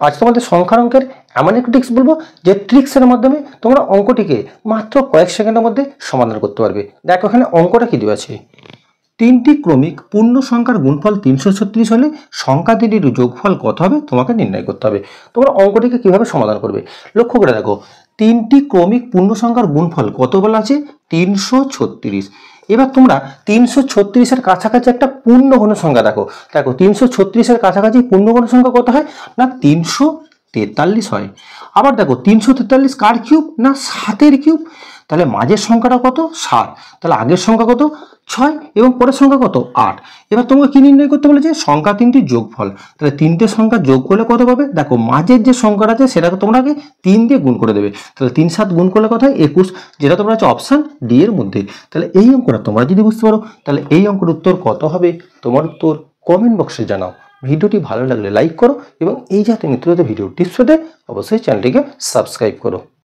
আজ তোমাদের সংখ্যার অঙ্কের এমন একটি ট্রিক্স বলবো যে ট্রিক্সের মাধ্যমে তোমরা অঙ্কটিকে মাত্র কয়েক সেকেন্ডের মধ্যে সমাধান করতে পারবে। দেখো এখানে অঙ্কটা কি দেওয়া আছে, তিনটি ক্রমিক পূর্ণ সংখ্যার গুণফল 336 হলে সংখ্যা তিনটির যোগফল কত হবে তোমাকে নির্ণয় করতে হবে। তোমরা অঙ্কটিকে কিভাবে সমাধান করবে লক্ষ্য করে দেখো, তিনটি ক্রমিক পূর্ণ সংখ্যার গুণফল কত বলা আছে 336। এবার তোমরা 336-এর কাছাকাছি একটা পূর্ণঘন সংখ্যা দেখো, 336-এর কাছাকাছি পূর্ণঘন সংখ্যা কত হয় না 343 হয়। আবার দেখো 343 কার কিউব না 7-এর কিউব, তাহলে মাঝের সংখ্যাটা কত 7, তাহলে আগের সংখ্যা কত 6 এবং পরের সংখ্যা কত 8। এবার তোমাকে কি নির্ণয় করতে বলেছে সংখ্যা তিনটির যোগফল, তাহলে তিনটে সংখ্যা যোগ করলে কত পাবে, দেখো মাঝের যে সংখ্যাটা আছে সেটাকে তোমরা আগে 3 দিয়ে গুণ করে দেবে, তাহলে 3 7 গুণ করলে কত হয় 21, যেটা তোমরা আছে অপশন ডি এর মধ্যে। তাহলে এই অঙ্কটা তোমরা যদি বুঝতে পারো তাহলে এই অঙ্কের উত্তর কত হবে তোমার উত্তর কমেন্ট বক্সে জানাও। ভিডিওটি ভালো লাগলে লাইক করো এবং এই জাতীয় নিত্য নতুন ভিডিও টিপস পেতে অবশ্যই চ্যানেলটিকে সাবস্ক্রাইব করো।